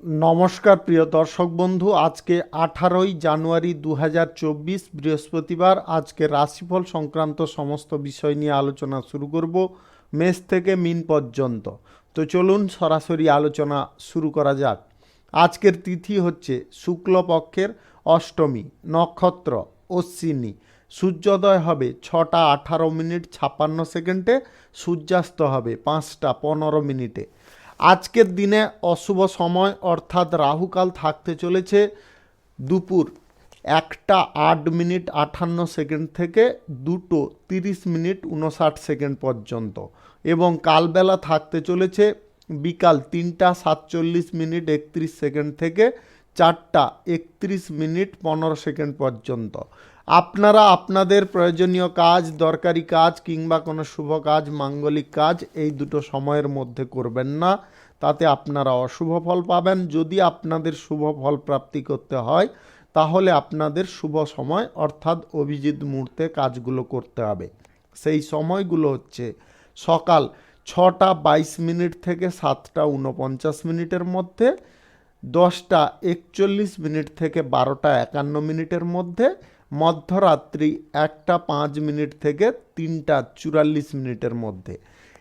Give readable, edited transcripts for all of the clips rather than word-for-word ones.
নমস্কার প্রিয় দর্শক বন্ধু, আজকে 18ই জানুয়ারি 2024 বৃহস্পতিবার। আজকে রাশিফল সংক্রান্ত সমস্ত বিষয় নিয়ে আলোচনা শুরু করব, মেষ থেকে মিন পর্যন্ত। তো চলুন সরাসরি আলোচনা শুরু করা যাক। আজকের তিথি হচ্ছে শুক্লপক্ষের অষ্টমী, নক্ষত্র অশ্বিনী, সূর্যোদয় হবে 6:18:56, সূর্যাস্ত হবে 5:15। আজকের দিনে অশুভ সময় অর্থাৎ রাহুকাল থাকতে চলেছে দুপুর 1:08:58 থেকে 2:30:59 পর্যন্ত, এবং কালবেলা থাকতে চলেছে বিকাল 3:47:31 থেকে 4:31:15 পর্যন্ত। আপনারা আপনাদের প্রয়োজনীয় কাজ, দরকারি কাজ কিংবা কোনো শুভ কাজ, মাঙ্গলিক কাজ এই দুটো সময়ের মধ্যে করবেন না, তাতে আপনারা অশুভ ফল পাবেন। যদি আপনাদের শুভ ফল প্রাপ্তি করতে হয় তাহলে আপনাদের শুভ সময় অর্থাৎ অভিজিৎ মুহূর্তে কাজগুলো করতে হবে। সেই সময়গুলো হচ্ছে সকাল 6:22 থেকে 7:49 মধ্যে, 10:41 থেকে 12:51 মধ্যে, মধ্যরাত্রি 1:05 থেকে 3:44 মধ্যে।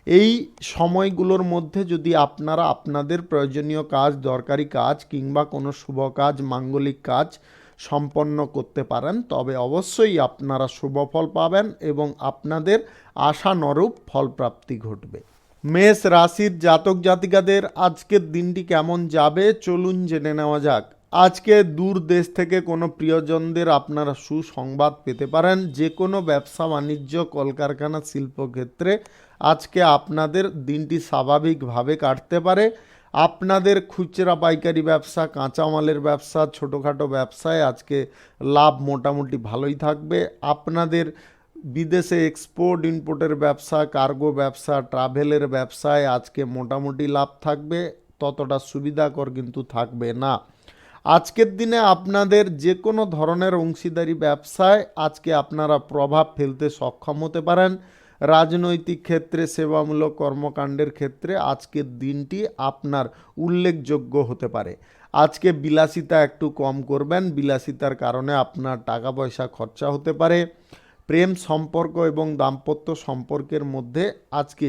এই সময়গুলোর মধ্যে যদি আপনারা আপনাদের প্রয়োজনীয় কাজ, দরকারি কাজ কিংবা কোনো শুভ কাজ, মাঙ্গলিক কাজ সম্পন্ন করতে পারেন তবে অবশ্যই আপনারা শুভ ফল পাবেন এবং আপনাদের আশানুরূপ ফলপ্রাপ্তি ঘটবে। মেষ রাশির জাতক জাতিকাদের আজকের দিনটি কেমন যাবে চলুন জেনে নেওয়া যাক। আজকে দূর দেশ থেকে কোনো প্রিয়জনদের আপনারা সুসংবাদ পেতে পারেন। যে কোনো ব্যবসা বাণিজ্য, কলকারখানা, শিল্পক্ষেত্রে আজকে আপনাদের দিনটি স্বাভাবিকভাবে কাটতে পারে। আপনাদের খুচরা পাইকারি ব্যবসা, কাঁচামালের ব্যবসা, ছোটোখাটো ব্যবসায় আজকে লাভ মোটামুটি ভালোই থাকবে। আপনাদের বিদেশে এক্সপোর্ট ইম্পোর্টের ব্যবসা, কার্গো ব্যবসা, ট্রাভেলের ব্যবসায় আজকে মোটামুটি লাভ থাকবে, ততটা সুবিধাকর কিন্তু থাকবে না। আজকের দিনে আপনাদের যে কোনো ধরনের অংশীদারি ব্যবসায় আজকে আপনারা প্রভাব ফেলতে সক্ষম হতে পারেন। রাজনৈতিক ক্ষেত্রে, সেবামূলক কর্মকাণ্ডের ক্ষেত্রে আজকের দিনটি আপনার উল্লেখযোগ্য হতে পারে। আজকে বিলাসিতা একটু কম করবেন, বিলাসিতার কারণে আপনার টাকা পয়সা খরচা হতে পারে। প্রেম সম্পর্ক এবং দাম্পত্য সম্পর্কের মধ্যে আজকে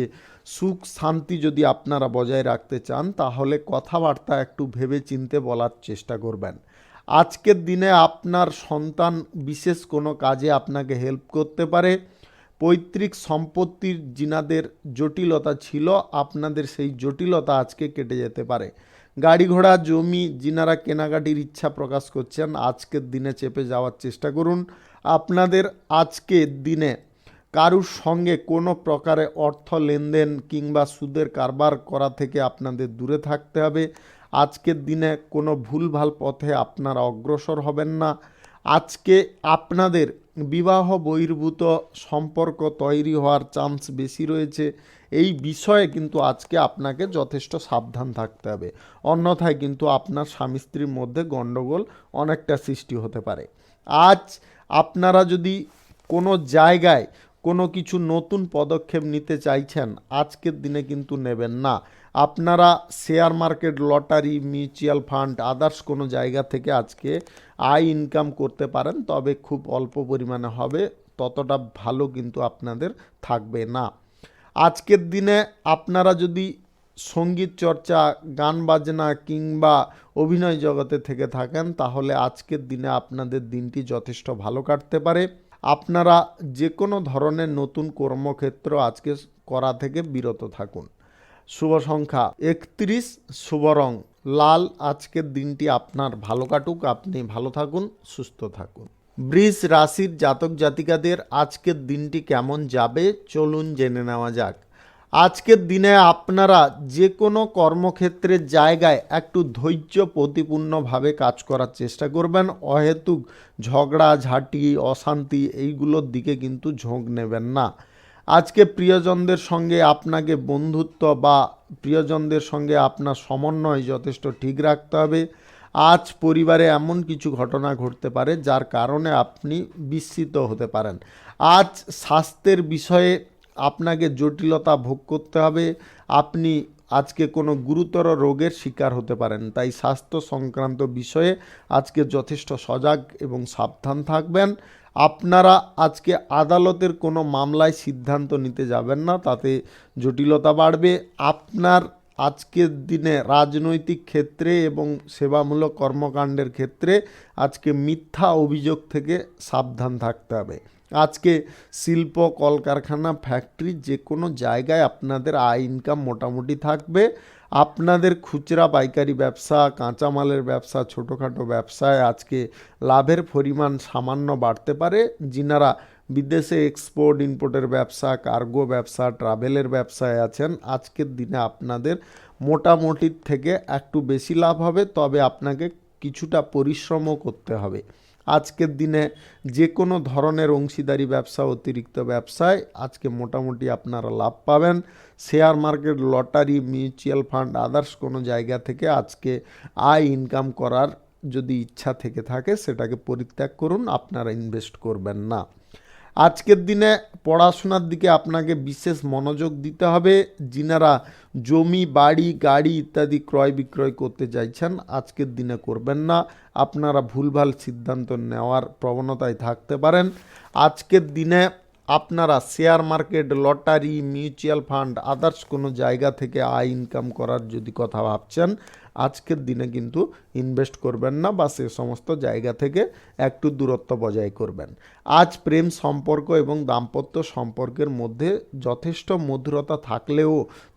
সুখ শান্তি যদি আপনারা বজায় রাখতে চান তাহলে কথাবার্তা একটু ভেবে চিনতে বলার চেষ্টা করবেন। আজকের দিনে আপনার সন্তান বিশেষ কোনো কাজে আপনাকে হেল্প করতে পারে। পৈতৃক সম্পত্তির যিনাদের জটিলতা ছিল আপনাদের সেই জটিলতা আজকে কেটে যেতে পারে। গাড়ি ঘোড়া, জমি যিনারা কেনাকাটির ইচ্ছা প্রকাশ করছেন আজকের দিনে চেপে যাওয়ার চেষ্টা করুন। আপনাদের আজকের দিনে কারুর সঙ্গে কোনো প্রকারে অর্থ লেনদেন কিংবা সুদের কারবার করা থেকে আপনাদের দূরে থাকতে হবে। আজকের দিনে কোনো ভুলভাল পথে আপনারা অগ্রসর হবেন না। আজকে আপনাদের বিবাহ বহির্ভূত সম্পর্ক তৈরি হওয়ার চান্স বেশি রয়েছে। এই বিষয়ে কিন্তু আজকে আপনাকে যথেষ্ট সাবধান থাকতে হবে, অন্যথায় কিন্তু আপনার স্বামী স্ত্রীর মধ্যে গণ্ডগোল অনেকটা সৃষ্টি হতে পারে। আজ আপনারা যদি কোনো জায়গায় কোনো কিছু নতুন পদক্ষেপ নিতে চাইছেন আজকের দিনে কিন্তু নেবেন না। আপনারা share market, lottery, mutual fund, others কোনো জায়গা থেকে আজকে আয় ইনকাম করতে পারেন, তবে খুব অল্প পরিমাণে হবে, ততটা ভালো কিন্তু আপনাদের থাকবে না। আজকের দিনে আপনারা যদি সঙ্গীত চর্চা, গান বাজনা কিংবা অভিনয় জগতে থেকে থাকেন তাহলে আজকের দিনে আপনাদের দিনটি যথেষ্ট ভালো কাটতে পারে। আপনারা যে কোনো ধরনের নতুন কর্মক্ষেত্র আজকে করা থেকে বিরত থাকুন। শুভ সংখ্যা 31, শুভ রং লাল। আজকের দিনটি আপনার ভালো কাটুক, আপনি ভালো থাকুন, সুস্থ থাকুন। বৃষ রাশির জাতক জাতিকাদের আজকের দিনটি কেমন যাবে চলুন জেনে নেওয়া যাক। আজকের দিনে আপনারা যে কোনো কর্মক্ষেত্রের জায়গায় একটু ধৈর্য প্রতিপূর্ণভাবে কাজ করার চেষ্টা করবেন। অহেতুক ঝগড়া ঝাঁটি, অশান্তি এইগুলোর দিকে কিন্তু ঝোঁক নেবেন না। আজকে প্রিয়জনদের সঙ্গে আপনাকে বন্ধুত্ব বা প্রিয়জনদের সঙ্গে আপনার সমন্বয় যথেষ্ট ঠিক রাখতে হবে। আজ পরিবারে এমন কিছু ঘটনা ঘটতে পারে যার কারণে আপনি বিস্মিত হতে পারেন। আজ স্বাস্থ্যের বিষয়ে আপনাকে জটিলতা ভোগ করতে হবে। আপনি আজকে কোনো গুরুতর রোগের শিকার হতে পারেন। তাই স্বাস্থ্য সংক্রান্ত বিষয়ে আজকে যথেষ্ট সজাগ এবং সাবধান থাকবেন। আপনারা আজকে আদালতের কোনো মামলায় সিদ্ধান্ত নিতে যাবেন না, তাতে জটিলতা বাড়বে। আপনার আজকের দিনে রাজনৈতিক ক্ষেত্রে এবং সেবামূলক কর্মকাণ্ডের ক্ষেত্রে আজকে মিথ্যা অভিযোগ থেকে সাবধান থাকতে হবে। আজকে শিল্প, কলকারখানা, ফ্যাক্টরি যে কোনো জায়গায় আপনাদের আয় ইনকাম মোটামুটি থাকবে। আপনাদের খুচরা পাইকারি ব্যবসা, কাঁচামালের ব্যবসা, ছোটোখাটো ব্যবসায় আজকে লাভের পরিমাণ সামান্য বাড়তে পারে। যিনারা বিদেশে এক্সপোর্ট ইম্পোর্টের ব্যবসা, কার্গো ব্যবসা, ট্রাভেলের ব্যবসায় আছেন, আজকের দিনে আপনাদের মোটামুটির থেকে একটু বেশি লাভ হবে, তবে আপনাকে কিছুটা পরিশ্রমও করতে হবে। আজকের দিনে যে কোনো ধরনের অংশীদারি ব্যবসা, অতিরিক্ত ব্যবসায় আজকে মোটামুটি আপনারা লাভ পাবেন। Share market, lottery, mutual fund, others কোনো জায়গা থেকে আজকে আয় ইনকাম করার যদি ইচ্ছা থেকে থাকে সেটাকে পরিত্যাগ করুন, আপনারা ইনভেস্ট করবেন না। আজকের দিনে পড়াশোনার দিকে আপনাকে বিশেষ মনোযোগ দিতে হবে। যিনারা জমি, বাড়ি, গাড়ি ইত্যাদি ক্রয় বিক্রয় করতে চাইছেন আজকের দিনে করবেন না, আপনারা ভুলভাল সিদ্ধান্ত নেওয়ার প্রবণতায় থাকতে পারেন। আজকের দিনে আপনারা share market, lottery, mutual fund, others কোনো জায়গা থেকে আয় ইনকাম করার যদি কথা ভাবছেন আজকের দিনে কিন্তু ইনভেস্ট করবেন না, বা সে সমস্ত জায়গা থেকে একটু দূরত্ব বজায় করবেন। আজ প্রেম সম্পর্ক এবং দাম্পত্য সম্পর্কের মধ্যে যথেষ্ট মধুরতা থাকলেও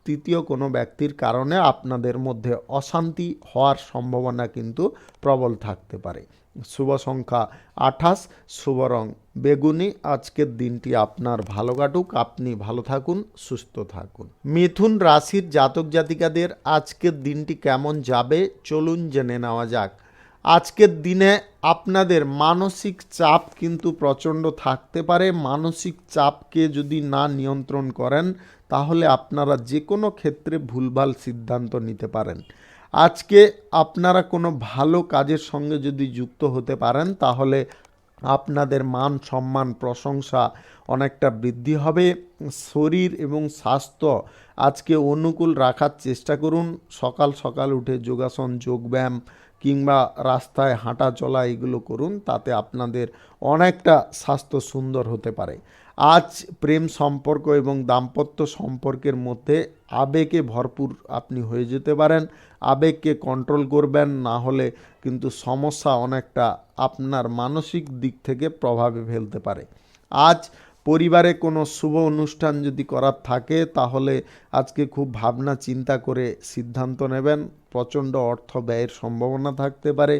তৃতীয় কোনো ব্যক্তির কারণে আপনাদের মধ্যে অশান্তি হওয়ার সম্ভাবনা কিন্তু প্রবল থাকতে পারে। শুভ সংখ্যা 28, শুভ রং বেগুনি। আজকের দিনটি আপনার ভালো কাটুক, আপনি ভালো থাকুন, সুস্থ থাকুন। মিথুন রাশির জাতক জাতিকাদের আজকের দিনটি কেমন যাবে চলুন জেনে নেওয়া যাক। আজকের দিনে আপনাদের মানসিক চাপ কিন্তু প্রচণ্ড থাকতে পারে। মানসিক চাপকে যদি না নিয়ন্ত্রণ করেন তাহলে আপনারা যে কোনো ক্ষেত্রে ভুলভাল সিদ্ধান্ত নিতে পারেন। আজকে আপনারা কোনো ভালো কাজের সঙ্গে যদি যুক্ত হতে পারেন তাহলে আপনাদের মান সম্মান, প্রশংসা অনেকটা বৃদ্ধি হবে। শরীর এবং স্বাস্থ্য আজকে অনুকূল রাখার চেষ্টা করুন। সকাল সকাল উঠে যোগাসন, যোগব্যায়াম কিংবা রাস্তায় হাঁটা চলা এগুলো করুন, তাতে আপনাদের অনেকটা স্বাস্থ্য সুন্দর হতে পারে। আজ প্রেম সম্পর্ক এবং দাম্পত্য সম্পর্কের মধ্যে আবেগে ভরপুর আপনি হয়ে যেতে পারেন। আবেগকে কন্ট্রোল করবেন, না হলে কিন্তু সমস্যা অনেকটা আপনার মানসিক দিক থেকে প্রভাবে ফেলতে পারে। আজ পরিবারে কোনো শুভ অনুষ্ঠান যদি করার থাকে তাহলে আজকে খুব ভাবনা চিন্তা করে সিদ্ধান্ত নেবেন। প্রচণ্ড অর্থ ব্যয়ের সম্ভাবনা থাকতে পারে।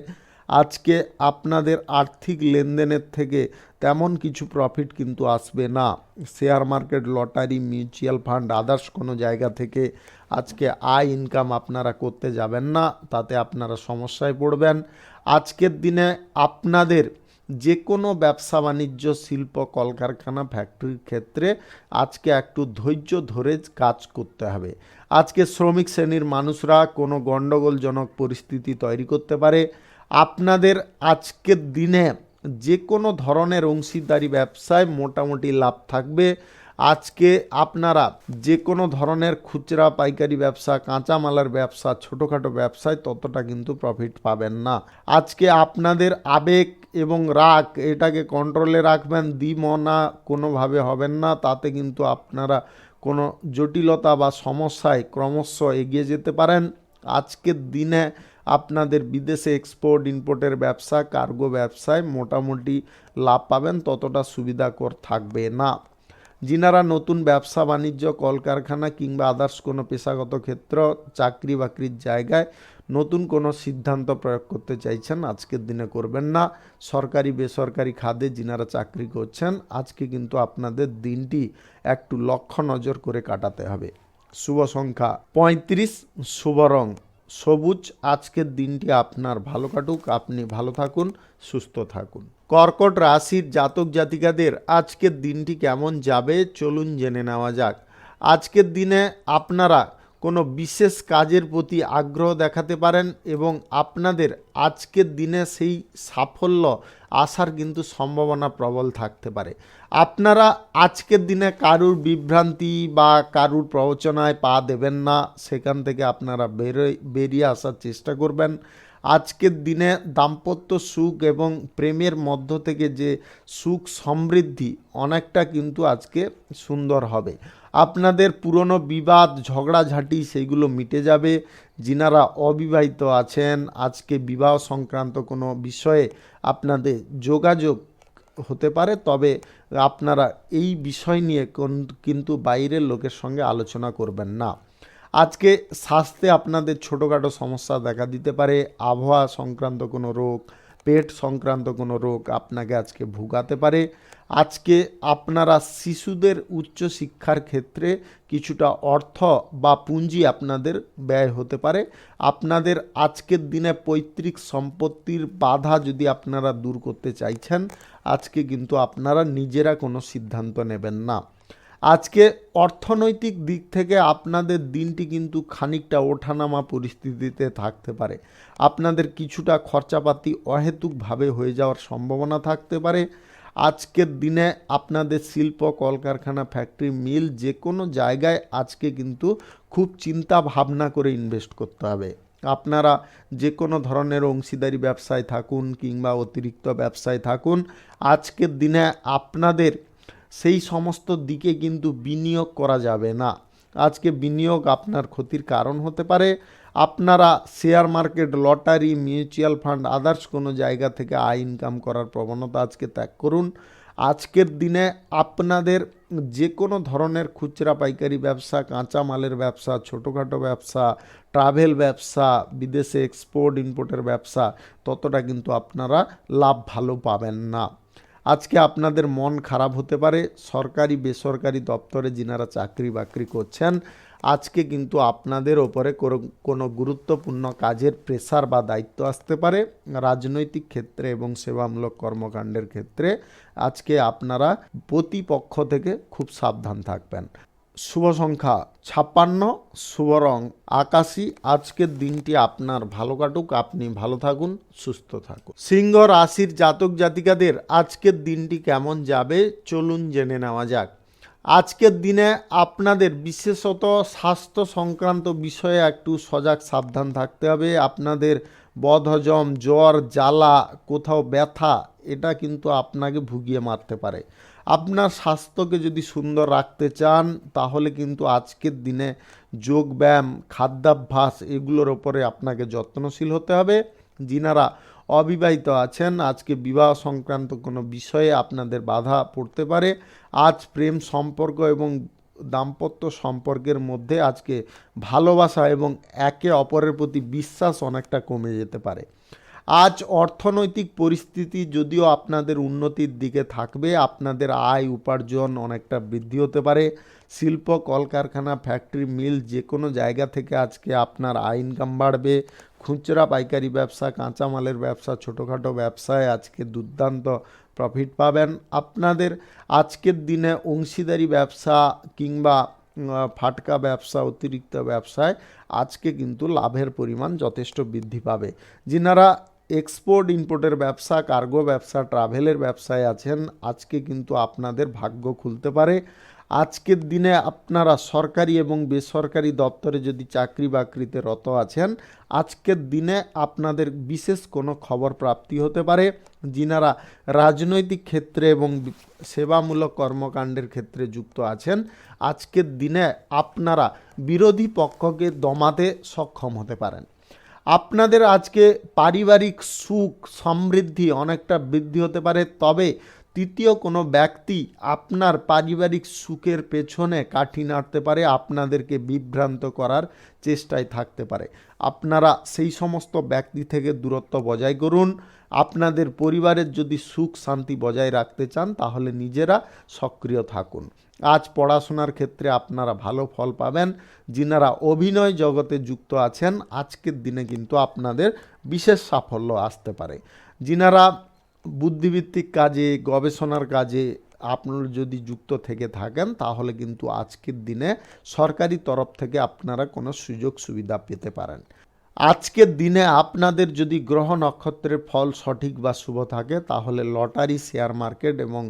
আজকে আপনাদের আর্থিক লেনদেনের থেকে তেমন কিছু প্রফিট কিন্তু আসবে না। Share market, lottery, mutual fund, others কোনো জায়গা থেকে আজকে আয় ইনকাম আপনারা করতে যাবেন না, তাতে আপনারা সমস্যায় পড়বেন। আজকের দিনে আপনাদের যে কোনো ব্যবসা বাণিজ্য, শিল্প, কলকারখানা, ফ্যাক্টরির ক্ষেত্রে আজকে একটু ধৈর্য ধরে কাজ করতে হবে। আজকে শ্রমিক শ্রেণীর মানুষরা কোনো গণ্ডগোলজনক পরিস্থিতি তৈরি করতে পারে। আপনাদের আজকের দিনে যে কোনো ধরনের অংশীদারি ব্যবসায় মোটামুটি লাভ থাকবে। আজকে আপনারা যে কোনো ধরনের খুচরা পাইকারি ব্যবসা, কাঁচামালের ব্যবসা, ছোটোখাটো ব্যবসায় ততটা কিন্তু প্রফিট পাবেন না। আজকে আপনাদের আবেগ এবং রাগ এটাকে কন্ট্রোলে রাখবেন, দ্বিমনা কোনোভাবে হবেন না, তাতে কিন্তু আপনারা কোনো জটিলতা বা সমস্যায় ক্রমশ এগিয়ে যেতে পারেন। আজকের দিনে আপনাদের বিদেশে এক্সপোর্ট ইম্পোর্টের ব্যবসা, কার্গো ব্যবসায় মোটামুটি লাভ পাবেন, ততটা সুবিধাকর থাকবে না। যিনারা নতুন ব্যবসা বাণিজ্য, কলকারখানা কিংবা আদার্স কোনো পেশাগত ক্ষেত্র, চাকরি বাকরির জায়গায় নতুন কোনো সিদ্ধান্ত প্রয়োগ করতে চাইছেন আজকের দিনে করবেন না। সরকারি বেসরকারি খাতে যিনারা চাকরি করছেন আজকে কিন্তু আপনাদের দিনটি একটু লক্ষ্য নজর করে কাটাতে হবে। শুভ সংখ্যা 35, শুভ রং সবুজ। আজকের দিনটি আপনার ভালো কাটুক, আপনি ভালো থাকুন, সুস্থ থাকুন। কর্কট রাশির জাতক জাতিকাদের আজকের দিনটি কেমন যাবে চলুন জেনে নেওয়া যাক। আজকের দিনে আপনারা কোনো বিশেষ কাজের প্রতি আগ্রহ দেখাতে পারেন এবং আপনাদের আজকের দিনে সেই সাফল্য আসার কিন্তু সম্ভাবনা প্রবল থাকতে পারে। আপনারা আজকের দিনে কারুর বিভ্রান্তি বা কারুর প্রবচনায় পা দেবেন না, সেখান থেকে আপনারা বেরিয়ে আসার চেষ্টা করবেন। আজকের দিনে দাম্পত্য সুখ এবং প্রেমের মধ্য থেকে যে সুখ সমৃদ্ধি অনেকটা কিন্তু আজকে সুন্দর হবে। আপনাদের পুরনো বিবাদ ঝগড়াঝাঁটি সেইগুলো মিটে যাবে। যিনারা অবিবাহিত আছেন আজকে বিবাহ সংক্রান্ত কোনো বিষয়ে আপনাদের যোগাযোগ হতে পারে, তবে আপনারা এই বিষয় নিয়ে কিন্তু বাইরের লোকের সঙ্গে আলোচনা করবেন না। আজকে স্বাস্থ্যে আপনাদের ছোটোখাটো সমস্যা দেখা দিতে পারে। আবহাওয়া সংক্রান্ত কোনো রোগ, পেট সংক্রান্ত কোনো রোগ আপনাকে আজকে ভোগাতে পারে। আজকে আপনারা শিশুদের উচ্চ শিক্ষার ক্ষেত্রে কিছুটা অর্থ বা পুঁজি আপনাদের ব্যয় হতে পারে। আপনাদের আজকের দিনে পৈতৃক সম্পত্তির বাধা যদি আপনারা দূর করতে চাইছেন, আজকে কিন্তু আপনারা নিজেরা কোনো সিদ্ধান্ত নেবেন না। আজকে অর্থনৈতিক দিক থেকে আপনাদের দিনটি কিন্তু খানিকটা ওঠানামা পরিস্থিতিতে থাকতে পারে। আপনাদের কিছুটা খরচাপাতি অহেতুকভাবে হয়ে যাওয়ার সম্ভাবনা থাকতে পারে। আজকের দিনে আপনাদের শিল্প কলকারখানা ফ্যাক্টরি মিল যে কোনো জায়গায় আজকে কিন্তু খুব চিন্তা ভাবনা করে ইনভেস্ট করতে হবে। আপনারা যে কোনো ধরনের অংশীদারি ব্যবসায় থাকুন কিংবা অতিরিক্ত ব্যবসায় থাকুন, আজকের দিনে আপনাদের সেই সমস্ত দিকে কিন্তু বিনিয়োগ করা যাবে না। আজকে বিনিয়োগ আপনার ক্ষতির কারণ হতে পারে। আপনারা share market, lottery, mutual fund, others কোনো জায়গা থেকে আয় ইনকাম করার প্রবণতা আজকে ত্যাগ করুন। আজকের দিনে আপনাদের যে কোনো ধরনের খুচরা পাইকারি ব্যবসা, কাঁচামালের ব্যবসা, ছোটোখাটো ব্যবসা, ট্রাভেল ব্যবসা, বিদেশে এক্সপোর্ট ইম্পোর্টের ব্যবসা, ততটা কিন্তু আপনারা লাভ ভালো পাবেন না। আজকে আপনাদের মন খারাপ হতে পারে। সরকারি বেসরকারি দপ্তরে যিনারা চাকরি বাকরি করছেন, আজকে কিন্তু আপনাদের ওপরে কোনো গুরুত্বপূর্ণ কাজের প্রেসার বা দায়িত্ব আসতে পারে। রাজনৈতিক ক্ষেত্রে এবং সেবামূলক কর্মকাণ্ডের ক্ষেত্রে আজকে আপনারা প্রতিপক্ষ থেকে খুব সাবধান থাকবেন। শুভ সংখ্যা 56, শুভ রং আকাশী। আজকের দিনটি আপনার ভালো কাটুক, আপনি ভালো থাকুন, সুস্থ থাকুন। সিংহ রাশির জাতক জাতিকাদের আজকের দিনটি কেমন যাবে চলুন জেনে নেওয়া যাক। আজকের দিনে আপনাদের বিশেষত স্বাস্থ্য সংক্রান্ত বিষয়ে একটু সজাগ সাবধান থাকতে হবে। আপনাদের বদহজম, জ্বর, জ্বালা, কোথাও ব্যথা, এটা কিন্তু আপনাকে ভুগিয়ে মারতে পারে। আপনার স্বাস্থ্যকে যদি সুন্দর রাখতে চান তাহলে কিন্তু আজকের দিনে যোগব্যায়াম, খাদ্যাভ্যাস এগুলোর ওপরে আপনাকে যত্নশীল হতে হবে। যিনারা অবিবাহিত আছেন আজকে বিবাহ সংক্রান্ত কোনো বিষয়ে আপনাদের বাধা পড়তে পারে। আজ প্রেম সম্পর্ক এবং দাম্পত্য সম্পর্কের মধ্যে আজকে ভালোবাসা এবং একে অপরের প্রতি বিশ্বাস অনেকটা কমে যেতে পারে। আজ অর্থনৈতিক পরিস্থিতি যদিও আপনাদের উন্নতির দিকে থাকবে, আপনাদের আয় উপার্জন অনেকটা বৃদ্ধি হতে পারে। শিল্প কলকারখানা ফ্যাক্টরি মিল যে কোনো জায়গা থেকে আজকে আপনার আয় ইনকাম বাড়বে। খুচরা পাইকারি ব্যবসা, কাঁচামালের ব্যবসা, ছোটোখাটো ব্যবসায় আজকে দুর্দান্ত প্রফিট পাবেন। আপনাদের আজকের দিনে অংশীদারি ব্যবসা কিংবা ফাটকা ব্যবসা, অতিরিক্ত ব্যবসায় আজকে কিন্তু লাভের পরিমাণ যথেষ্ট বৃদ্ধি পাবে। যিনারা এক্সপোর্ট ইম্পোর্টের ব্যবসা, কার্গো ব্যবসা, ট্রাভেলের ব্যবসায় আছেন আজকে কিন্তু আপনাদের ভাগ্য খুলতে পারে। আজকের দিনে আপনারা সরকারি এবং বেসরকারি দপ্তরে যদি চাকরি বাকরিতে রত আছেন, আজকের দিনে আপনাদের বিশেষ কোনো খবর প্রাপ্তি হতে পারে। যিনারা রাজনৈতিক ক্ষেত্রে এবং সেবামূলক কর্মকাণ্ডের ক্ষেত্রে যুক্ত আছেন, আজকের দিনে আপনারা বিরোধী পক্ষকে দমাতে সক্ষম হতে পারেন। আপনাদের আজকে পারিবারিক সুখ সমৃদ্ধি অনেকটা বৃদ্ধি হতে পারে, তবে তৃতীয় কোনো ব্যক্তি আপনার পারিবারিক সুখের পেছনে কাঠি নাড়তে পারে, আপনাদেরকে বিভ্রান্ত করার চেষ্টায় থাকতে পারে। আপনারা সেই সমস্ত ব্যক্তি থেকে দূরত্ব বজায় করুন। আপনাদের পরিবারের যদি সুখ শান্তি বজায় রাখতে চান তাহলে নিজেরা সক্রিয় থাকুন। আজ পড়াশোনার ক্ষেত্রে আপনারা ভালো ফল পাবেন। যিনারা অভিনয় জগতে যুক্ত আছেন আজকের দিনে কিন্তু আপনাদের বিশেষ সাফল্য আসতে পারে। যিনারা বুদ্ধিভিত্তিক কাজে, গবেষণার কাজে আপনারা যদি যুক্ত থেকে থাকেন তাহলে কিন্তু আজকের দিনে সরকারি তরফ থেকে আপনারা কোনো সুযোগ সুবিধা পেতে পারেন। আজকের দিনে আপনাদের যদি গ্রহ নক্ষত্রের ফল সঠিক বা শুভ থাকে তাহলে লটারি, শেয়ার মার্কেট এবং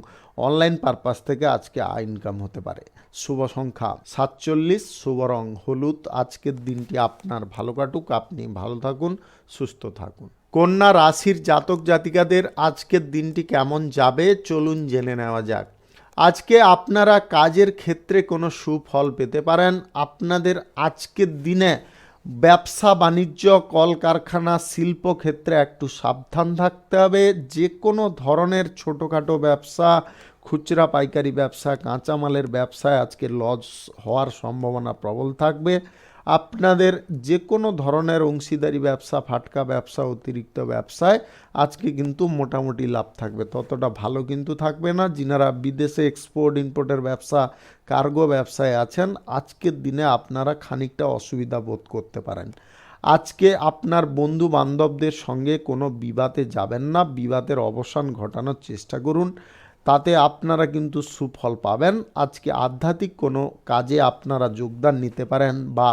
অনলাইন পারপাস থেকে আজকে ইনকাম হতে পারে। শুভ সংখ্যা 47, শুভ রং হলুদ। আজকের দিনটি আপনার ভালো কাটুক, আপনি ভালো থাকুন, সুস্থ থাকুন। কন্যা রাশির জাতক জাতিকাদের আজকের দিনটি কেমন যাবে চলুন জেনে নেওয়া যাক। আজকে আপনারা কাজের ক্ষেত্রে কোনো সুফল পেতে পারেন। আপনাদের আজকের দিনে ব্যবসা বাণিজ্য, কলকারখানা, শিল্পক্ষেত্রে একটু সাবধান থাকতে হবে। যে কোনো ধরনের ছোটোখাটো ব্যবসা, খুচরা পাইকারি ব্যবসা, কাঁচামালের ব্যবসায় আজকে লস হওয়ার সম্ভাবনা প্রবল থাকবে। আপনাদের যে কোনো ধরনের অংশীদারি ব্যবসা, ফাটকা ব্যবসা, অতিরিক্ত ব্যবসায় আজকে কিন্তু মোটামুটি লাভ থাকবে, ততটা ভালো কিন্তু থাকবে না। যিনারা বিদেশে এক্সপোর্ট ইম্পোর্টের ব্যবসা, কার্গো ব্যবসায় আছেন, আজকের দিনে আপনারা খানিকটা অসুবিধা বোধ করতে পারেন। আজকে আপনার বন্ধু বান্ধবদের সঙ্গে কোনো বিবাদে যাবেন না, বিবাদের অবসান ঘটানোর চেষ্টা করুন, তাতে আপনারা কিন্তু সুফল পাবেন। আজকে আধ্যাত্মিক কোনো কাজে আপনারা যোগদান নিতে পারেন বা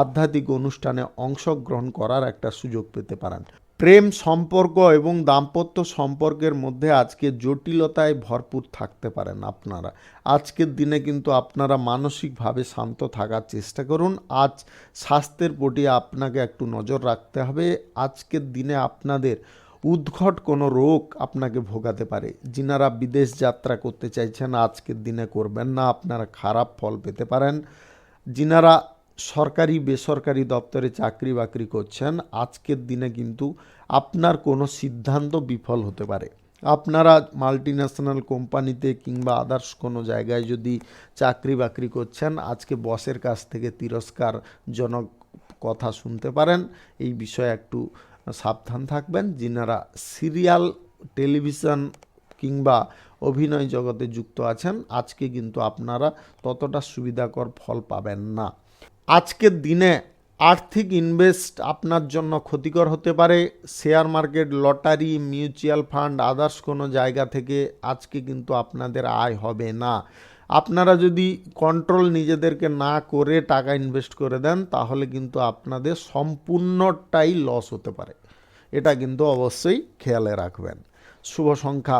আধ্যাত্মিক অনুষ্ঠানে অংশগ্রহণ করার একটা সুযোগ পেতে পারেন। প্রেম সম্পর্ক এবং দাম্পত্য সম্পর্কের মধ্যে আজকে জটিলতায় ভরপুর থাকতে পারেন আপনারা। আজকের দিনে কিন্তু আপনারা মানসিকভাবে শান্ত থাকার চেষ্টা করুন। আজ স্বাস্থ্যের প্রতি আপনাকে একটু নজর রাখতে হবে। আজকের দিনে আপনাদের উদ্ভট কোনো রোগ আপনাকে ভোগাতে পারে। যিনারা বিদেশ যাত্রা করতে চাইছেন আজকের দিনে করবেন না, আপনারা খারাপ ফল পেতে পারেন। যিনারা সরকারি বেসরকারি দপ্তরে চাকরি বাকরি করছেন আজকের দিনে কিন্তু আপনার কোনো সিদ্ধান্ত বিফল হতে পারে। আপনারা মাল্টিন্যাশনাল কোম্পানিতে কিংবা আদার্স কোনো জায়গায় যদি চাকরি বাকরি করছেন আজকে বসের কাছ থেকে তিরস্কারজনক কথা শুনতে পারেন, এই বিষয়ে একটু সাবধান থাকবেন। যিনারা সিরিয়াল, টেলিভিশন কিংবা অভিনয় জগতে যুক্ত আছেন আজকে কিন্তু আপনারা ততটা সুবিধাকর ফল পাবেন না। আজকের দিনে আর্থিক ইনভেস্ট আপনার জন্য ক্ষতিকর হতে পারে। Share market, lottery, mutual fund, others কোনো জায়গা থেকে আজকে কিন্তু আপনাদের আয় হবে না। আপনারা যদি কন্ট্রোল নিজেদেরকে না করে টাকা ইনভেস্ট করে দেন তাহলে কিন্তু আপনাদের সম্পূর্ণটাই লস হতে পারে, এটা কিন্তু অবশ্যই খেয়ালে রাখবেন। শুভ সংখ্যা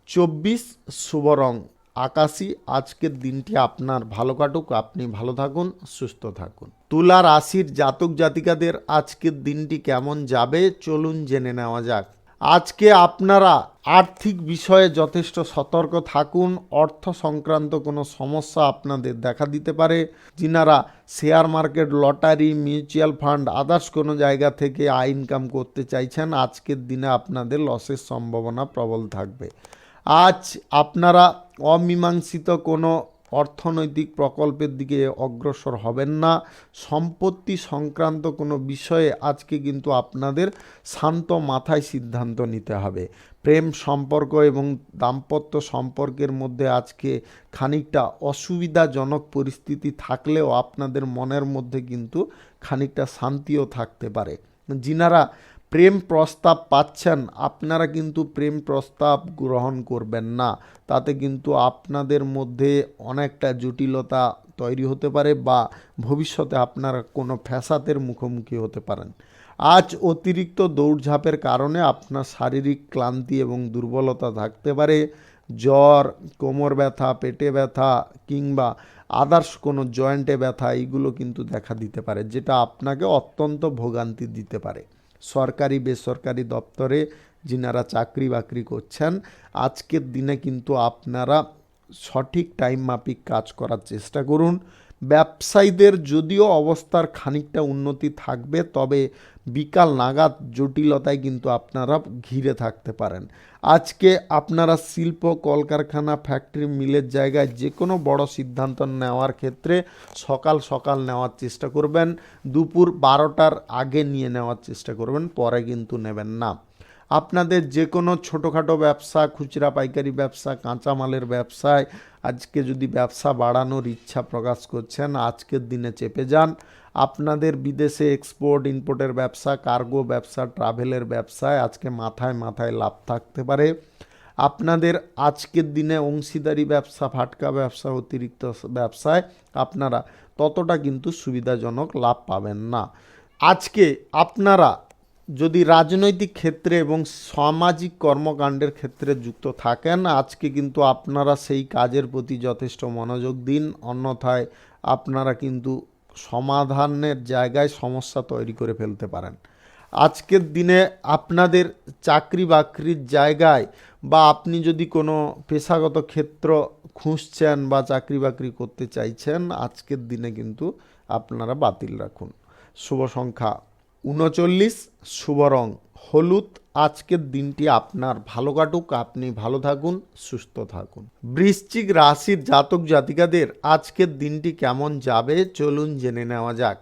24, শুভ রং আকাশী। আজকের দিনটি আপনার ভালো কাটুক, আপনি ভালো থাকুন, সুস্থ থাকুন। তুলা রাশির জাতক জাতিকাদের আজকের দিনটি কেমন যাবে চলুন জেনে নেওয়া যাক। আজকে আপনারা আর্থিক বিষয়ে যথেষ্ট সতর্ক থাকুন। অর্থ সংক্রান্ত কোনো সমস্যা আপনাদের দেখা দিতে পারে। যিনারা share market, lottery, mutual fund, others কোনো জায়গা থেকে আয় ইনকাম করতে চাইছেন আজকের দিনে আপনাদের লসের সম্ভাবনা প্রবল থাকবে। আজ আপনারা অমীমাংসিত কোনো অর্থনৈতিক প্রকল্পের দিকে অগ্রসর হবেন না। সম্পত্তি সংক্রান্ত কোনো বিষয়ে আজকে কিন্তু আপনাদের শান্ত মাথায় সিদ্ধান্ত নিতে হবে। প্রেম সম্পর্ক এবং দাম্পত্য সম্পর্কের মধ্যে আজকে খানিকটা অসুবিধাজনক পরিস্থিতি থাকলেও আপনাদের মনের মধ্যে কিন্তু খানিকটা শান্তিও থাকতে পারে। যিনারা প্রেম প্রস্তাব পাচ্ছেন আপনারা কিন্তু প্রেম প্রস্তাব গ্রহণ করবেন না, তাতে কিন্তু আপনাদের মধ্যে অনেকটা জটিলতা তৈরি হতে পারে বা ভবিষ্যতে আপনারা কোনো ফ্যাসাদের মুখোমুখি হতে পারেন। আজ অতিরিক্ত দৌড়ঝাঁপের কারণে আপনার শারীরিক ক্লান্তি এবং দুর্বলতা থাকতে পারে। জ্বর, কোমর ব্যথা, পেটে ব্যথা কিংবা আদার্স কোনো জয়েন্টে ব্যথা এইগুলো কিন্তু দেখা দিতে পারে, যেটা আপনাকে অত্যন্ত ভোগান্তি দিতে পারে। সরকারি বেসরকারি দপ্তরে যিনারা চাকরি বাকরি করছেন আজকের দিনে কিন্তু আপনারা সঠিক টাইম মাফিক কাজ করার চেষ্টা করুন। ব্যবসায়ীদের যদিও অবস্থার খানিকটা উন্নতি থাকবে, তবে বিকাল নাগাদ জটিলতায় কিন্তু আপনারা ঘিরে থাকতে পারেন। আজকে আপনারা শিল্প, কলকারখানা, ফ্যাক্টরি, মিলের জায়গায় যে কোনো বড় সিদ্ধান্ত নেওয়ার ক্ষেত্রে সকাল সকাল নেওয়ার চেষ্টা করবেন। দুপুর 12টার আগে নিয়ে নেওয়ার চেষ্টা করবেন, পরে কিন্তু নেবেন না। আপনাদের যে কোনো ছোটোখাটো ব্যবসা, খুচরা পাইকারি ব্যবসা, কাঁচামালের ব্যবসায় আজকে যদি ব্যবসা বাড়ানোর ইচ্ছা প্রকাশ করছেন আজকের দিনে চেপে যান। আপনাদের বিদেশে এক্সপোর্ট ইম্পোর্টের ব্যবসা, কার্গো ব্যবসা, ট্রাভেলের ব্যবসায় আজকে মাথায় মাথায় লাভ থাকতে পারে। আপনাদের আজকের দিনে অংশীদারি ব্যবসা, ফাটকা ব্যবসা, অতিরিক্ত ব্যবসায় আপনারা ততটা কিন্তু সুবিধাজনক লাভ পাবেন না। আজকে আপনারা যদি রাজনৈতিক ক্ষেত্রে এবং সামাজিক কর্মকাণ্ডের ক্ষেত্রে যুক্ত থাকেন, আজকে কিন্তু আপনারা সেই কাজের প্রতি যথেষ্ট মনোযোগ দিন, অন্যথায় আপনারা কিন্তু সমাধানের জায়গায় সমস্যা তৈরি করে ফেলতে পারেন। আজকের দিনে আপনাদের চাকরি বাকরির জায়গায় বা আপনি যদি কোনো পেশাগত ক্ষেত্র খুঁজছেন বা চাকরি বাকরি করতে চাইছেন, আজকের দিনে কিন্তু আপনারা বাতিল রাখুন। শুভ সংখ্যা 39, শুভ রং হলুদ। আজকের দিনটি আপনার ভালো কাটুক, আপনি ভালো থাকুন, সুস্থ থাকুন। বৃশ্চিক রাশির জাতক জাতিকাদের আজকের দিনটি কেমন যাবে চলুন জেনে নেওয়া যাক।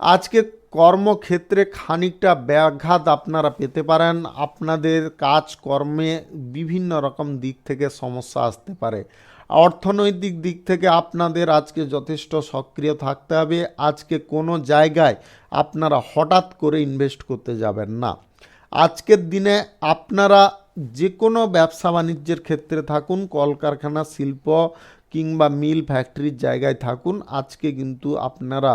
আজকে কর্মক্ষেত্রে খানিকটা ব্যাঘাত আপনারা পেতে পারেন। আপনাদের কাজকর্মে বিভিন্ন রকম দিক থেকে সমস্যা আসতে পারে। অর্থনৈতিক দিক থেকে আপনাদের আজকে যথেষ্ট সক্রিয় থাকতে হবে। আজকে কোনো জায়গায় আপনারা হঠাৎ করে ইনভেস্ট করতে যাবেন না। আজকের দিনে আপনারা যে কোনো ব্যবসা বাণিজ্যের ক্ষেত্রে থাকুন, কলকারখানা, শিল্প কিংবা মিল, ফ্যাক্টরির জায়গায় থাকুন, আজকে কিন্তু আপনারা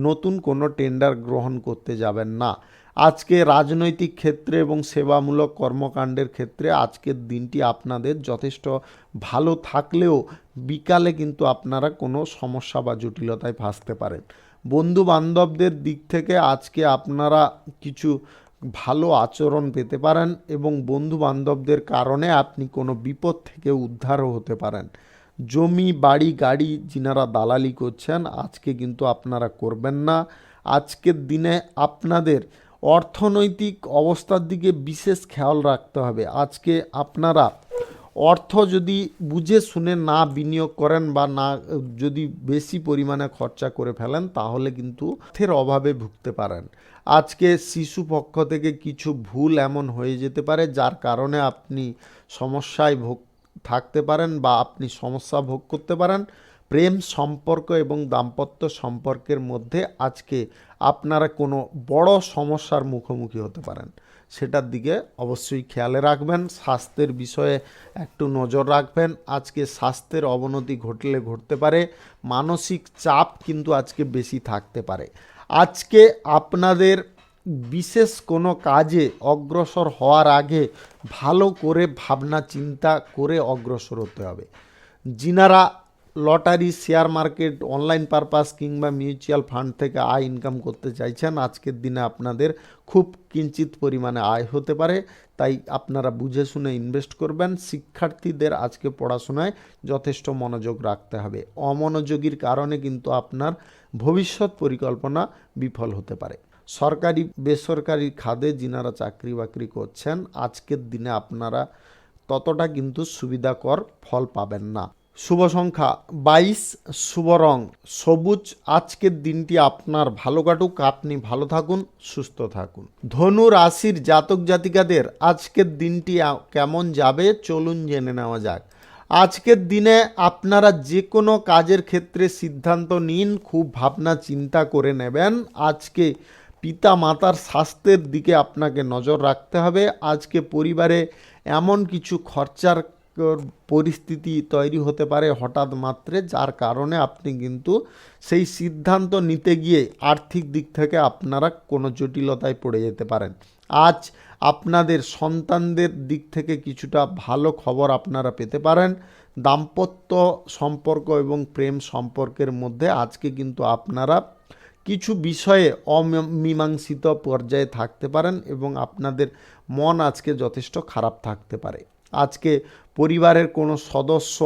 নতুন কোনো টেন্ডার গ্রহণ করতে যাবেন না। আজকে রাজনৈতিক ক্ষেত্রে এবং সেবামূলক কর্মকাণ্ডের ক্ষেত্রে আজকের দিনটি আপনাদের যথেষ্ট ভালো থাকলেও বিকালে কিন্তু আপনারা কোনো সমস্যা বা জটিলতায় ফাঁসতে পারেন। বন্ধু বান্ধবদের দিক থেকে আজকে আপনারা কিছু ভালো আচরণ পেতে পারেন এবং বন্ধু বান্ধবদের কারণে আপনি কোনো বিপদ থেকে উদ্ধারও হতে পারেন। জমি, বাড়ি, গাড়ি যিনারা দালালি করছেন আজকে কিন্তু আপনারা করবেন না। আজকের দিনে আপনাদের অর্থনৈতিক অবস্থার দিকে বিশেষ খেয়াল রাখতে হবে। আজকে আপনারা অর্থ যদি বুঝে শুনে না বিনিয়োগ করেন বা না যদি বেশি পরিমাণে খরচা করে ফেলেন তাহলে কিন্তু অর্থের অভাবে ভুগতে পারেন। আজকে শিশু পক্ষ থেকে কিছু ভুল এমন হয়ে যেতে পারে যার কারণে আপনি সমস্যায় থাকতে পারেন বা আপনি সমস্যা ভোগ করতে পারেন। প্রেম সম্পর্ক এবং দাম্পত্য সম্পর্কের মধ্যে আজকে আপনারা কোনো বড় সমস্যার মুখোমুখি হতে পারেন, সেটার দিকে অবশ্যই খেয়ালে রাখবেন। স্বাস্থ্যের বিষয়ে একটু নজর রাখবেন। আজকে স্বাস্থ্যের অবনতি ঘটতে পারে। মানসিক চাপ কিন্তু আজকে বেশি থাকতে পারে। আজকে আপনাদের বিশেষ কোনো কাজে অগ্রসর হওয়ার আগে ভালো করে ভাবনা চিন্তা করে অগ্রসর হতে হবে। যিনারা lottery, share market, online purpose কিংবা মিউচুয়াল ফান্ড থেকে আয় ইনকাম করতে চাইছেন, আজকের দিনে আপনাদের খুব কিঞ্চিত পরিমাণে আয় হতে পারে, তাই আপনারা বুঝে শুনে ইনভেস্ট করবেন। শিক্ষার্থীদের আজকে পড়াশোনায় যথেষ্ট মনোযোগ রাখতে হবে। অমনোযোগীর কারণে কিন্তু আপনার ভবিষ্যৎ পরিকল্পনা বিফল হতে পারে। সরকারি বেসরকারি খাতে যিনারা চাকরি বাকরি করছেন আজকের দিনে আপনারা ততটা কিন্তু সুবিধাকর ফল পাবেন না। শুভ সংখ্যা 22, শুভ রং সবুজ। আজকের দিনটি আপনার ভালো কাটুক, আপনি ভালো থাকুন, সুস্থ থাকুন। ধনু রাশির জাতক জাতিকাদের আজকের দিনটি কেমন যাবে চলুন জেনে নেওয়া যাক। আজকের দিনে আপনারা যে কোনো কাজের ক্ষেত্রে সিদ্ধান্ত নিন, খুব ভাবনা চিন্তা করে নেবেন। আজকে পিতা মাতার স্বাস্থ্যের দিকে আপনাকে নজর রাখতে হবে। আজকে পরিবারে এমন কিছু খরচার পরিস্থিতি তৈরি হতে পারে হঠাৎ মাত্রে, যার কারণে আপনি কিন্তু সেই সিদ্ধান্ত নিতে গিয়ে আর্থিক দিক থেকে আপনারা কোনো জটিলতায় পড়ে যেতে পারেন। আজ আপনাদের সন্তানদের দিক থেকে কিছুটা ভালো খবর আপনারা পেতে পারেন। দাম্পত্য সম্পর্ক এবং প্রেম সম্পর্কের মধ্যে আজকে কিন্তু আপনারা কিছু বিষয়ে অমীমাংসিত পর্যায়ে থাকতে পারেন এবং আপনাদের মন আজকে যথেষ্ট খারাপ থাকতে পারে। আজকে পরিবারের কোনো সদস্য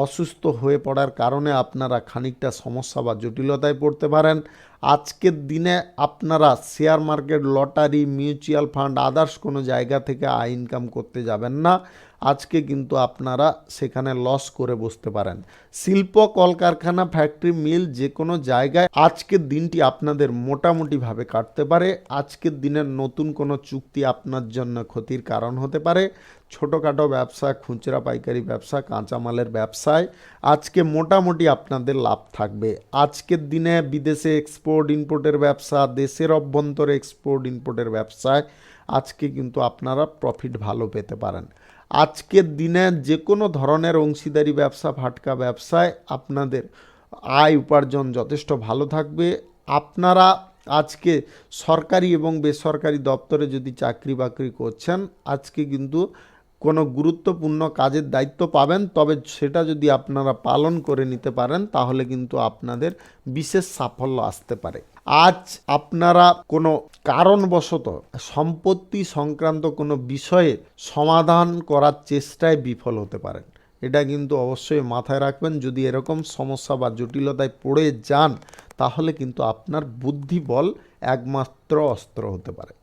অসুস্থ হয়ে পড়ার কারণে আপনারা খানিকটা সমস্যা বা জটিলতায় পড়তে পারেন। আজকের দিনে আপনারা share market, lottery, mutual fund, others কোনো জায়গা থেকে আয় ইনকাম করতে যাবেন না। আজকে কিন্তু আপনারা সেখানে লস করে বসতে পারেন। শিল্প, কলকারখানা, ফ্যাক্টরি, মিল যে কোনো জায়গায় আজকের দিনটি আপনাদের মোটামুটিভাবে কাটতে পারে। আজকের দিনের নতুন কোনো চুক্তি আপনার জন্য ক্ষতির কারণ হতে পারে। ছোটোখাটো ব্যবসা, খুচরা পাইকারি ব্যবসা, কাঁচামালের ব্যবসায় আজকে মোটামুটি আপনাদের লাভ থাকবে। আজকের দিনে বিদেশে এক্সপোর্ট ইম্পোর্টের ব্যবসা, দেশের অভ্যন্তরে এক্সপোর্ট ইম্পোর্টের ব্যবসায় আজকে কিন্তু আপনারা প্রফিট ভালো পেতে পারেন। আজকের দিনে যে কোনো ধরনের অংশীদারি ব্যবসা, ফাটকা ব্যবসায় আপনাদের আয় উপার্জন যথেষ্ট ভালো থাকবে। আপনারা আজকে সরকারি এবং বেসরকারি দপ্তরে যদি চাকরি বাকরি করছেন, আজকে কিন্তু কোনো গুরুত্বপূর্ণ কাজের দায়িত্ব পাবেন, তবে সেটা যদি আপনারা পালন করে নিতে পারেন তাহলে কিন্তু আপনাদের বিশেষ সাফল্য আসতে পারে। আজ আপনারা কোনো কারণবশত সম্পত্তি সংক্রান্ত কোনো বিষয়ে সমাধান করার চেষ্টায় বিফল হতে পারেন, এটা কিন্তু অবশ্যই মাথায় রাখবেন। যদি এরকম সমস্যা বা জটিলতায় পড়ে যান তাহলে কিন্তু আপনার বুদ্ধিবল একমাত্র অস্ত্র হতে পারে।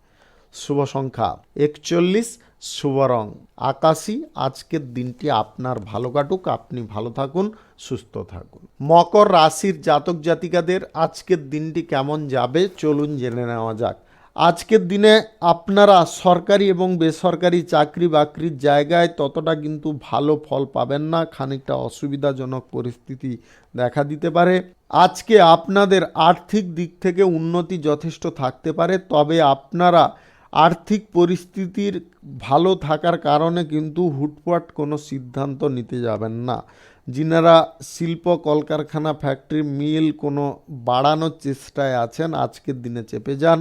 শুভ সংখ্যা 41, শুভ রং আকাশী। আজকের দিনটি আপনার ভালো কাটুক, আপনি ভালো থাকুন, সুস্থ থাকুন। মকর রাশির জাতক জাতিকাদের আজকের দিনটি কেমন যাবে চলুন জেনে নেওয়া যাক। আজকের দিনে আপনারা সরকারি এবং বেসরকারি চাকরি বাকরির জায়গায় ততটা কিন্তু ভালো ফল পাবেন না, খানিকটা অসুবিধাজনক পরিস্থিতি দেখা দিতে পারে। আজকে আপনাদের আর্থিক দিক থেকে উন্নতি যথেষ্ট থাকতে পারে, তবে আপনারা আর্থিক পরিস্থিতির ভালো থাকার কারণে কিন্তু হুটপাট কোনো সিদ্ধান্ত নিতে যাবেন না। যিনারা শিল্প, কলকারখানা, ফ্যাক্টরি, মিল কোনো বাড়ানোর চেষ্টায় আছেন আজকের দিনে চেপে যান।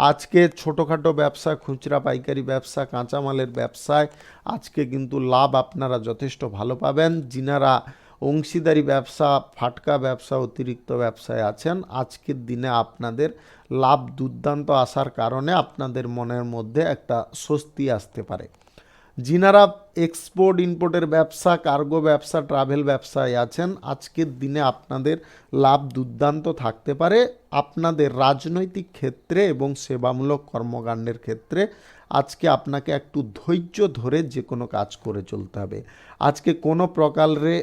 আজকে ছোটোখাটো ব্যবসা, খুচরা পাইকারি ব্যবসা, কাঁচামালের ব্যবসায় আজকে কিন্তু লাভ আপনারা যথেষ্ট ভালো পাবেন। যিনারা অংশীদারি ব্যবসা, ফাটকা ব্যবসা, অতিরিক্ত ব্যবসায় আছেন আজকের দিনে আপনাদের লাভ দুর্দান্ত আসার কারণে আপনাদের মনের মধ্যে একটা স্বস্তি আসতে পারে। যিনারা এক্সপোর্ট ইম্পোর্টের ব্যবসা, কার্গো ব্যবসা, ট্রাভেল ব্যবসায় আছেন আজকের দিনে আপনাদের লাভ দুর্দান্ত থাকতে পারে। আপনাদের রাজনৈতিক ক্ষেত্রে এবং সেবামূলক কর্মকাণ্ডের ক্ষেত্রে আজকে আপনাকে একটু ধৈর্য ধরে যে কোনো কাজ করে চলতে হবে। আজকে কোনো প্রকারে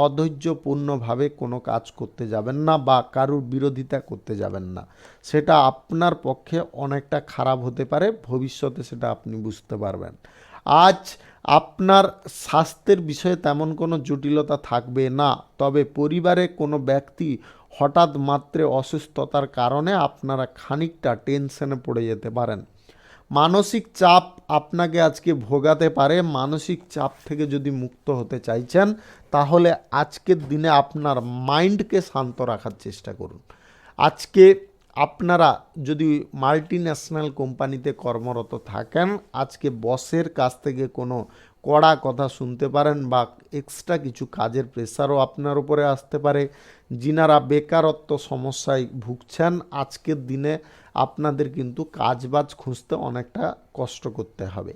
অধৈর্যপূর্ণভাবে কোনো কাজ করতে যাবেন না বা কারুর বিরোধিতা করতে যাবেন না, সেটা আপনার পক্ষে অনেকটা খারাপ হতে পারে, ভবিষ্যতে সেটা আপনি বুঝতে পারবেন। আজ আপনার স্বাস্থ্যের বিষয়ে তেমন কোনো জটিলতা থাকবে না, তবে পরিবারে কোনো ব্যক্তি হঠাৎ মাত্রে অসুস্থতার কারণে আপনারা খানিকটা টেনশনে পড়ে যেতে পারেন। মানসিক চাপ আপনাকে আজকে ভোগাতে পারে। মানসিক চাপ থেকে যদি মুক্ত হতে চাইছেন তাহলে আজকের দিনে আপনার মাইন্ডকে শান্ত রাখার চেষ্টা করুন। আজকে আপনারা যদি মাল্টি ন্যাশনাল কোম্পানিতে কর্মরত থাকেন আজকে বসের কাছ থেকে কোনো কড়া কথা শুনতে পারেন বা এক্সট্রা কিছু কাজের প্রেশারও আপনার উপরে আসতে পারে। যিনারা বেকারত্ব সমস্যায় ভুগছেন আজকের দিনে আপনাদের কিন্তু কাজবাজ খুঁজতে অনেকটা কষ্ট করতে হবে।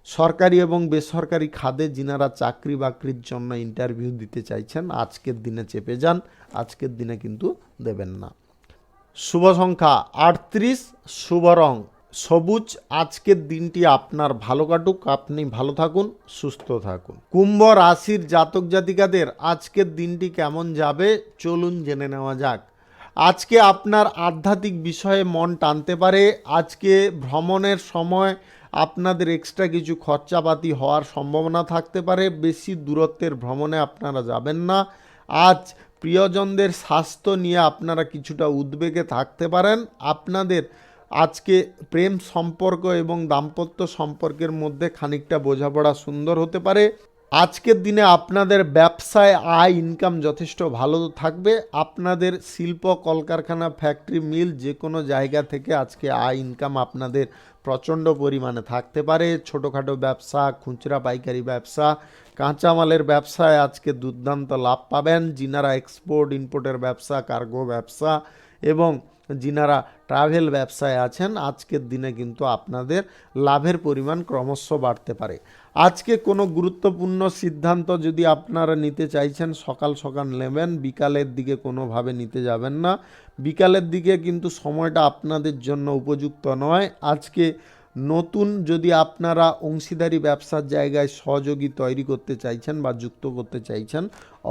সরকারি এবং বেসরকারি খাতে যিনারা চাকরি বাকরির জন্য ইন্টারভিউ দিতে চাইছেন আজকের দিনে চেপে যান, আজকের দিনে কিন্তু দেবেন না। শুভ সংখ্যা 38, শুভ রং সবুজ। আজকের দিনটি আপনার ভালো কাটুক, আপনি ভালো থাকুন, সুস্থ থাকুন। কুম্ভ রাশির জাতক জাতিকাদের আজকের দিনটি কেমন যাবে চলুন জেনে নেওয়া যাক। আজকে আপনার আধ্যাত্মিক বিষয়ে মন টানতে পারে। আজকে ভ্রমণের সময় আপনাদের এক্সট্রা কিছু খরচাপাতি হওয়ার সম্ভাবনা থাকতে পারে। বেশি দূরত্বের ভ্রমণে আপনারা যাবেন না। আজ প্রিয়জনদের স্বাস্থ্য নিয়ে আপনারা কিছুটা উদ্বেগে থাকতে পারেন। আপনাদের আজকে প্রেম সম্পর্ক এবং দাম্পত্য সম্পর্কের মধ্যে খানিকটা বোঝাপড়া সুন্দর হতে পারে। আজকের দিনে আপনাদের ব্যবসায় আয় ইনকাম যথেষ্ট ভালো থাকবে। আপনাদের শিল্প, কলকারখানা, ফ্যাক্টরি, মিল যে কোনো জায়গা থেকে আজকে আয় ইনকাম আপনাদের প্রচণ্ড পরিমাণে থাকতে পারে। ছোটোখাটো ব্যবসা, খুচরা পাইকারি ব্যবসা, কাঁচামালের ব্যবসায় আজকে দুর্দান্ত লাভ পাবেন। যিনারা এক্সপোর্ট ইম্পোর্টের ব্যবসা, কার্গো ব্যবসা এবং যিনারা ট্রাভেল ব্যবসায় আছেন আজকের দিনে কিন্তু আপনাদের লাভের পরিমাণ ক্রমশ বাড়তে পারে। আজকে কোনো গুরুত্বপূর্ণ সিদ্ধান্ত যদি আপনারা নিতে চাইছেন সকাল সকাল নেবেন, বিকালের দিকে কোনোভাবে নিতে যাবেন না। বিকালের দিকে কিন্তু সময়টা আপনাদের জন্য উপযুক্ত নয়। আজকে নতুন যদি আপনারা অংশীদারি ব্যবসার জায়গায় সহযোগী তৈরি করতে চাইছেন বা যুক্ত করতে চাইছেন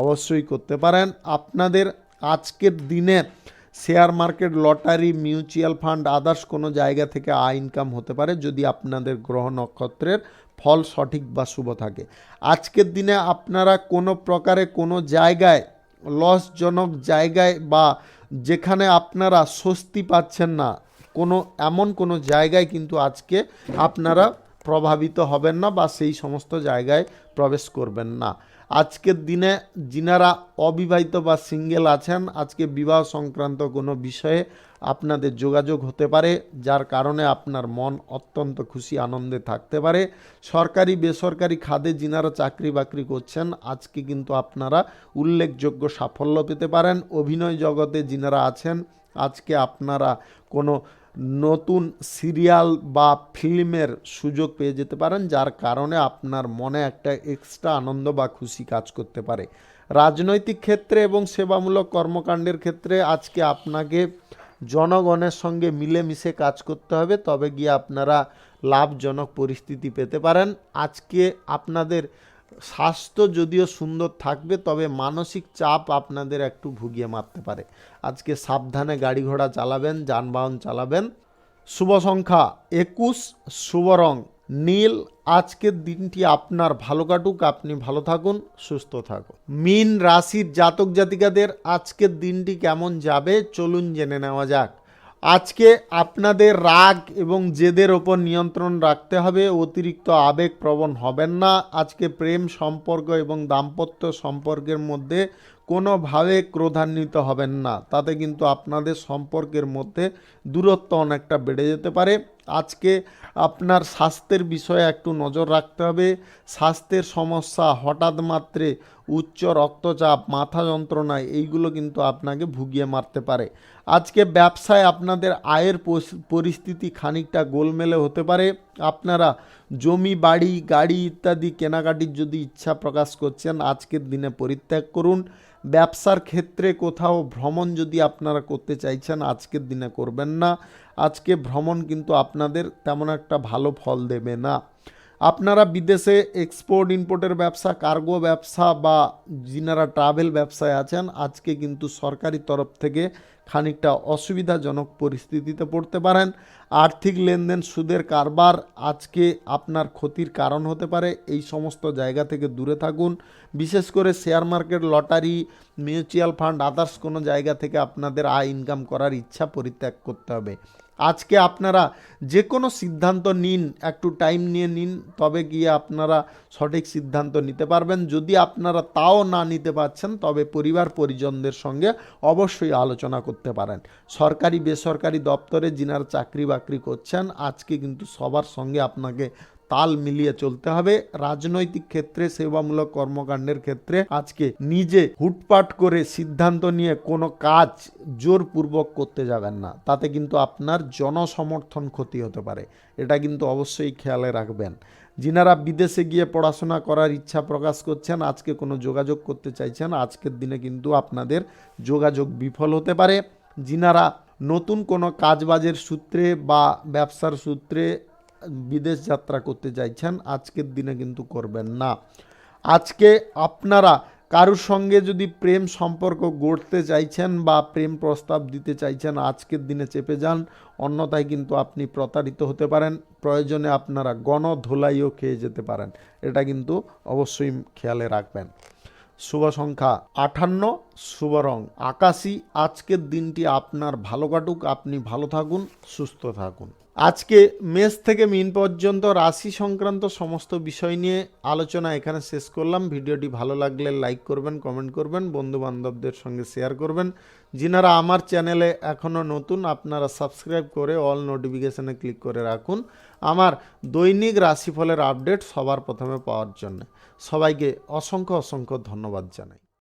অবশ্যই করতে পারেন। আপনাদের আজকের দিনে share market, lottery, mutual fund, others কোনো জায়গা থেকে আয় ইনকাম হতে পারে যদি আপনাদের গ্রহ নক্ষত্রের ফল সঠিক বা শুভ থাকে। আজকের দিনে আপনারা কোনো প্রকারে কোনো জায়গায় লসজনক জায়গায় বা যেখানে আপনারা স্বস্তি পাচ্ছেন না এমন কোনো জায়গায় কিন্তু আজকে আপনারা প্রভাবিত হবেন না বা সেই সমস্ত জায়গায় প্রবেশ করবেন না। আজকের দিনে যিনারা অবিবাহিত বা সিঙ্গেল আছেন, আজকে বিবাহ সংক্রান্ত কোনো বিষয়ে আপনাদের যোগাযোগ হতে পারে, যার কারণে আপনার মন অত্যন্ত খুশি আনন্দে থাকতে পারে। সরকারি বেসরকারি খাতে যিনারা চাকরি বাকরি করছেন, আজকে কিন্তু আপনারা উল্লেখযোগ্য সাফল্য পেতে পারেন। অভিনয় জগতে যিনারা আছেন, আজকে আপনারা কোনো নতুন সিরিয়াল বা ফিল্মের সুযোগ পেয়ে যেতে পারেন, যার কারণে আপনার মনে একটা এক্সট্রা আনন্দ বা খুশি কাজ করতে পারে। রাজনৈতিক ক্ষেত্রে এবং সেবামূলক কর্মকাণ্ডের ক্ষেত্রে আজকে আপনাকে জনগণের সঙ্গে মিলেমিশে কাজ করতে হবে, তবে গিয়ে আপনারা লাভজনক পরিস্থিতি পেতে পারেন। আজকে আপনাদের স্বাস্থ্য যদিও সুন্দর থাকবে, তবে মানসিক চাপ আপনাদের একটু ভুগিয়ে মারতে পারে। আজকে সাবধানে গাড়ি ঘোড়া চালাবেন, যানবাহন চালাবেন। শুভ সংখ্যা 21, শুভ রং নীল। আজকের দিনটি আপনার ভালো কাটুক, আপনি ভালো থাকুন, সুস্থ থাকুন। মীন রাশির জাতক জাতিকাদের আজকের দিনটি কেমন যাবে চলুন জেনে নেওয়া যাক। আজকে আপনাদের রাগ এবং জেদের ওপর নিয়ন্ত্রণ রাখতে হবে, অতিরিক্ত আবেগপ্রবণ হবেন না। আজকে প্রেম সম্পর্ক এবং দাম্পত্য সম্পর্কের মধ্যে কোনোভাবে ক্রোধান্বিত হবেন না, তাতে কিন্তু আপনাদের সম্পর্কের মধ্যে দূরত্ব অনেকটা বেড়ে যেতে পারে। আজকে আপনার স্বাস্থ্যের বিষয়ে একটু নজর রাখতে হবে। স্বাস্থ্যের সমস্যা, হঠাৎ মাত্রে উচ্চ রক্তচাপ, মাথা যন্ত্রণা, এইগুলো কিন্তু আপনাকে ভুগিয়ে মারতে পারে। আজকে ব্যবসায় আপনাদের আয়ের পরিস্থিতি খানিকটা গোলমেলে হতে পারে। আপনারা জমি বাড়ি গাড়ি ইত্যাদি কেনাকাটির যদি ইচ্ছা প্রকাশ করছেন, আজকের দিনে পরিত্যাগ করুন। ব্যবসার ক্ষেত্রে কোথাও ভ্রমণ যদি আপনারা করতে চাইছেন, আজকের দিনে করবেন না। আজকে ভ্রমণ কিন্তু আপনাদের তেমন একটা ভালো ফল দেবে না। আপনারা বিদেশে এক্সপোর্ট ইম্পোর্টের ব্যবসা, কার্গো ব্যবসা বা যিনারা ট্রাভেল ব্যবসায় আছেন, আজকে কিন্তু সরকারি তরফ থেকে খানিকটা অসুবিধাজনক পরিস্থিতিতে পড়তে পারেন। আর্থিক লেনদেন, সুদের কারবার আজকে আপনার ক্ষতির কারণ হতে পারে। এই সমস্ত জায়গা থেকে দূরে থাকুন। বিশেষ করে share market, lottery, mutual fund, others কোনো জায়গা থেকে আপনাদের আয় ইনকাম করার ইচ্ছা পরিত্যাগ করতে হবে। আজকে আপনারা যে কোনো সিদ্ধান্ত নিন, একটু টাইম নিয়ে নিন, তবে গিয়ে আপনারা সঠিক সিদ্ধান্ত নিতে পারবেন। যদি আপনারা তাও না নিতে পারছেন, তবে পরিবার পরিজনদের সঙ্গে অবশ্যই আলোচনা করতে পারেন। সরকারি বেসরকারি দপ্তরে যিনারা চাকরি বাকরি করছেন, আজকে কিন্তু সবার সঙ্গে আপনাকে তাল মিলিয়ে চলতে হবে। রাজনৈতিক ক্ষেত্রে, সেবামূলক কর্মকাণ্ডের ক্ষেত্রে আজকে নিজে হুটপাট করে সিদ্ধান্ত নিয়ে কোনো কাজ জোরপূর্বক করতে যাবেন না, তাতে কিন্তু আপনার জনসমর্থন ক্ষতি হতে পারে। এটা কিন্তু অবশ্যই খেয়ালে রাখবেন। যিনারা বিদেশে গিয়ে পড়াশোনা করার ইচ্ছা প্রকাশ করছেন, আজকে কোনো যোগাযোগ করতে চাইছেন, আজকের দিনে কিন্তু আপনাদের যোগাযোগ বিফল হতে পারে। যিনারা নতুন কোনো কাজবাজের সূত্রে বা ব্যবসার সূত্রে বিদেশ যাত্রা করতে চাইছেন, আজকের দিনে কিন্তু করবেন না। আজকে আপনারা কারোর সঙ্গে যদি প্রেম সম্পর্ক গড়তে চাইছেন বা প্রেম প্রস্তাব দিতে চাইছেন, আজকের দিনে চেপে যান, অন্যথায় কিন্তু আপনি প্রতারিত হতে পারেন। প্রয়োজনে আপনারা গণধোলাইও খেয়ে যেতে পারেন, এটা কিন্তু অবশ্যই খেয়ালে রাখবেন। শুভ সংখ্যা 58, শুভ রং আকাশী। আজকের দিনটি আপনার ভালো কাটুক, আপনি ভালো থাকুন, সুস্থ থাকুন। আজকে মেষ থেকে মীন পর্যন্ত রাশি সংক্রান্ত সমস্ত বিষয় নিয়ে আলোচনা এখানে শেষ করলাম। ভিডিওটি ভালো লাগলে লাইক করবেন, কমেন্ট করবেন, বন্ধু বান্ধবদের সঙ্গে শেয়ার করবেন। যিনারা আমার চ্যানেলে এখনও নতুন, আপনারা সাবস্ক্রাইব করে অল নোটিফিকেশানে ক্লিক করে রাখুন আমার দৈনিক রাশিফলের আপডেট সবার প্রথমে পাওয়ার জন্য। সবাইকে অসংখ্য অসংখ্য ধন্যবাদ জানাই।